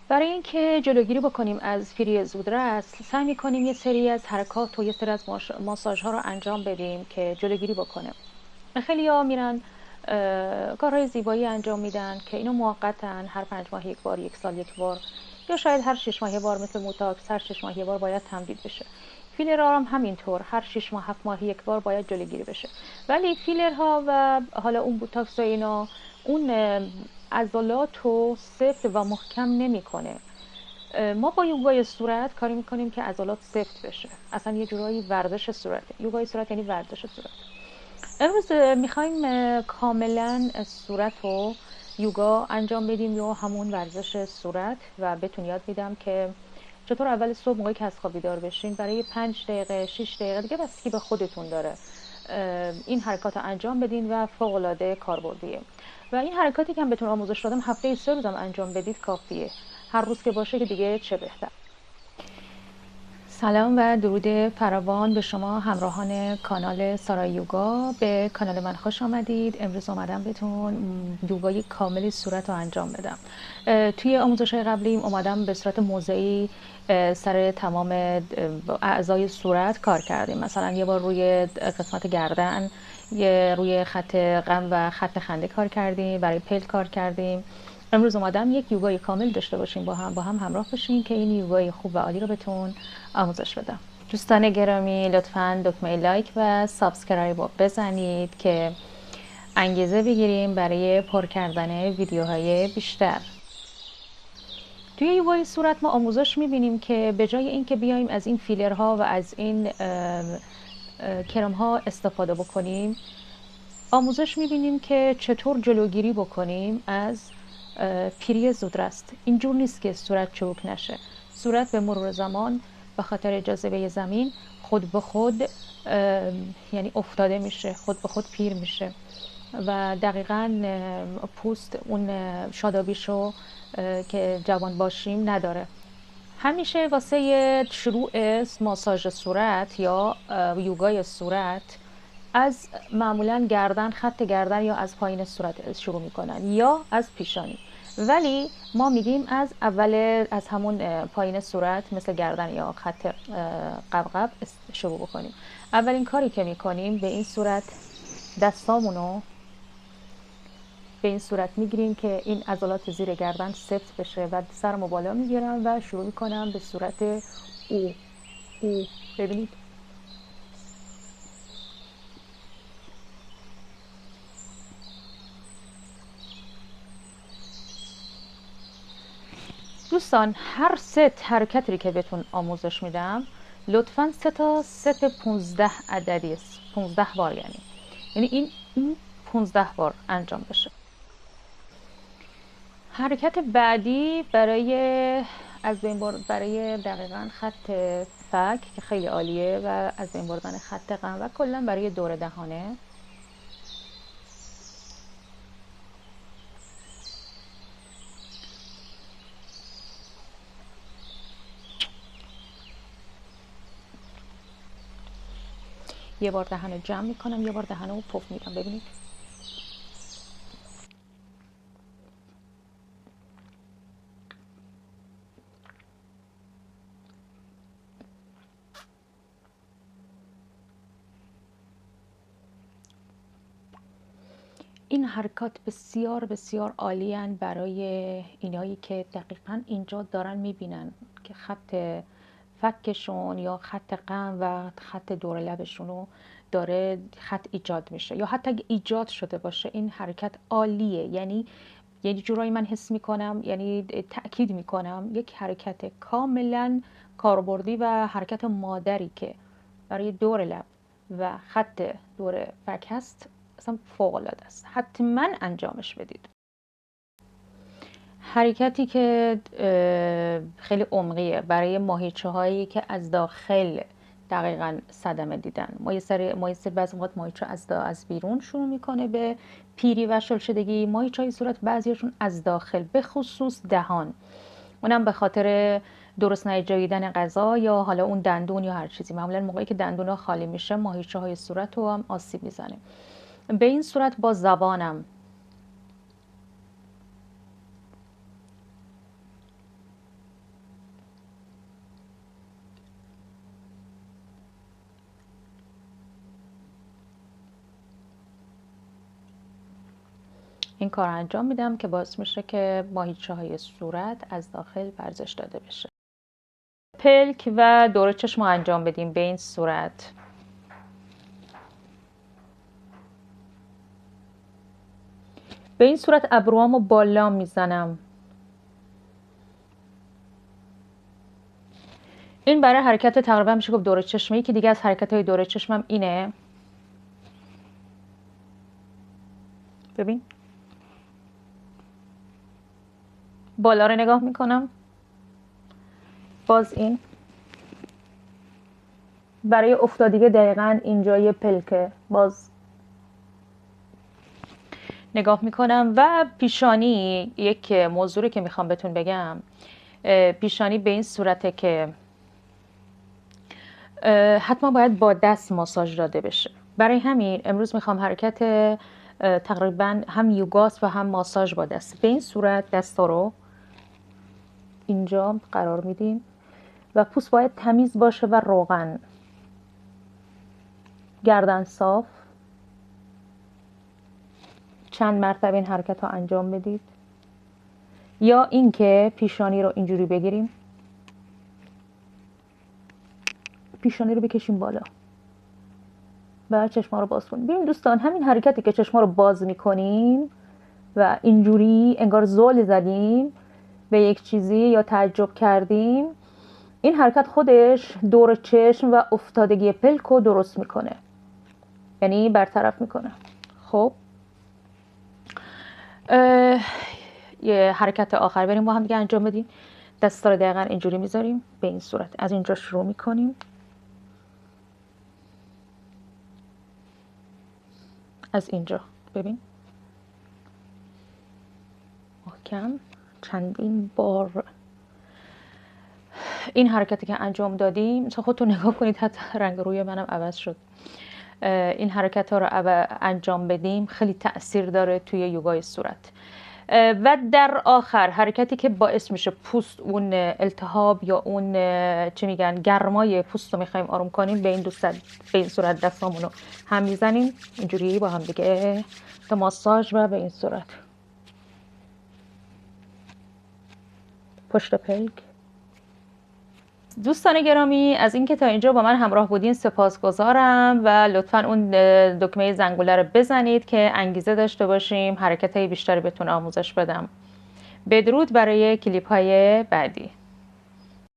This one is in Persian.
برای اینکه جلوگیری بکنیم از پیری زودرس، سعی می‌کنیم یه سری از حرکات و یه سری از ماساژها رو انجام بدیم که جلوگیری بکنه. خیلی‌ها میرن کارهای زیبایی انجام میدن که اینو موقتن، هر 5 ماه یک بار، یک سال یک بار، یا شاید هر 6 ماه یک بار، مثل موتاکس هر 6 ماه یک بار باید تمدید بشه. فیلرها هم همینطور، هر 6 ماه 7 ماه یک بار باید جلوگیری بشه. ولی فیلرها و حالا اون بوتاکس و اینا، اون عضلات رو سفت و محکم نمیکنه. ما با یوگای صورت کاری میکنیم که عضلات سفت بشه. اصلا یه جورایی ورزش صورته. یوگای صورت یعنی ورزش صورت. امروز میخوایم کاملا صورت رو یوگا انجام بدیم یا همون ورزش صورت، و بهتون یاد میدم که چطور اول صبح موقعی که از خواب بیدار بشین برای 5 دقیقه 6 دقیقه دیگه، بستگی به خودتون داره، این حرکات رو انجام بدین و فوق العاده کاربردیه. و این حرکاتی که هم بهتون آموزش دادم هفته 3 روزم انجام بدید کافیه. هر روز که باشه که دیگه چه بهتر. سلام و درود فراوان به شما همراهان کانال سارا یوگا. به کانال من خوش آمدید. امروز اومدم بهتون یوگای کامل صورت رو انجام بدم. توی آموزش‌های قبلی اومدم به صورت موضعی سر تمام اعضای صورت کار کردیم. مثلا یه بار روی قسمت گردن، یه روی خط غم و خط خنده کار کردیم، برای پلک کار کردیم. امروز اومدم یک یوگای کامل داشته باشیم، با هم همراه باشیم که این یوگای خوب و عالی رو بهتون آموزش بدم. دوستان گرامی، لطفاً دکمه لایک و سابسکرایب رو بزنید که انگیزه بگیریم برای پر کردن ویدیوهای بیشتر. توی یوگای صورت ما آموزش میبینیم که به جای اینکه بیایم از این فیلرها و از این کرم ها استفاده بکنیم، آموزش میبینیم که چطور جلوگیری بکنیم از پیری زودرس. اینجور نیست که صورت چروک نشه. صورت به مرور زمان به خاطر جاذبه زمین خود به خود یعنی افتاده میشه، خود به خود پیر میشه و دقیقاً پوست اون شادابیشو که جوان باشیم نداره. همیشه واسه شروع ماساژ صورت یا یوگای صورت از معمولا گردن، خط گردن یا از پایین صورت شروع میکنن یا از پیشانی، ولی ما میگیم از اول، از همون پایین صورت مثل گردن یا خط قبقب شروع بکنیم. اولین کاری که میکنیم به این صورت دستامونو به این صورت میگیریم که این عضلات زیر گردن سفت بشه و سرمو بالا میگیرم و شروع میکنم به صورت او. ببینید دوستان، هر ست حرکتی که بهتون آموزش میدم لطفاً 3 تا ست 15 عددی است، 15 بار، یعنی این 15 بار انجام بشه. حرکت بعدی برای دقیقاً خط فک که خیلی عالیه و از بین بردن خط غم و کلا برای دور دهانه. یه بار دهن رو جمع میکنم، یه بار دهن رو پف میدم. ببینید این حرکات بسیار بسیار عالیان برای اینایی که دقیقاً اینجا دارن میبینن که خط فکشون یا خط غم و خط دور لبشون داره خط ایجاد میشه، یا حتی اگه ایجاد شده باشه این حرکت عالیه. یعنی جورایی من حس میکنم، یعنی تأکید میکنم، یک حرکت کاملا کاربردی و حرکت مادری که برای دور لب و خط دور فک هست اصلا فوق العاده است. حتما انجامش بدید. حرکتی که خیلی عمقیه برای ماهیچه هایی که از داخل دقیقاً صدمه دیدن. ما یه سری بعضی وقت ماهیچه از بیرون شروع میکنه به پیری و شلشدگی. ماهیچه های صورت بعضیشون از داخل، به خصوص دهان، اونم به خاطر درست نیجاییدن غذا یا حالا اون دندون یا هر چیزی. معمولا موقعی که دندونا خالی میشه ماهیچه های صورت رو هم آسیب میزنه. به این صورت با زبانم این کار انجام میدم که باعث میشه که ماهیچه های صورت از داخل ورزش داده بشه. پلک و دور چشم انجام بدیم به این صورت. به این صورت ابروامو بالا میزنم. این برای حرکت تقریبا میشه گفت دور چشمی که دیگه از حرکت های دور چشمم اینه. ببین بالا رو نگاه میکنم. باز این برای افتادگی دقیقا اینجای پلکه. باز نگاه میکنم. و پیشانی یک موضوعی که میخوام بهتون بگم، پیشانی به این صورته که حتما باید با دست ماساژ داده بشه. برای همین امروز میخوام حرکت تقریبا هم یوگاست و هم ماساژ با دست. به این صورت دستا رو اینجا قرار میدیم و پوست باید تمیز باشه و روغن. گردن صاف. چند مرتبه این حرکت ها انجام بدید. یا اینکه پیشانی رو اینجوری بگیریم، پیشانی رو بکشیم بالا و چشما رو باز کنیم. ببین دوستان، همین حرکتی که چشما رو باز میکنیم و اینجوری انگار زل زدیم به یک چیزی یا تعجب کردیم، این حرکت خودش دور چشم و افتادگی پلک رو درست میکنه، یعنی برطرف میکنه. خب یه حرکت آخر بریم با هم دیگه انجام بدیم. دستا رو دقیقا اینجوری میذاریم به این صورت. از اینجا شروع میکنیم، از اینجا ببین محکم چندین بار این حرکتی که انجام دادیم. مثلا خودتون نگاه کنید، حتی رنگ روی منم عوض شد. این حرکت ها رو انجام بدیم خیلی تأثیر داره توی یوگای صورت. و در آخر حرکتی که باعث میشه پوست اون التهاب یا اون چه میگن گرمای پوست رو میخوایم آروم کنیم، به این به این صورت دستامون رو هم میزنیم اینجوری با هم دیگه تا ماساژ و به این صورت پشت پلک. دوستان گرامی از اینکه تا اینجا با من همراه بودین سپاسگزارم و لطفاً اون دکمه زنگوله رو بزنید که انگیزه داشته باشیم حرکت‌های بیشتری بتون آموزش بدم. بدرود برای کلیپ‌های بعدی.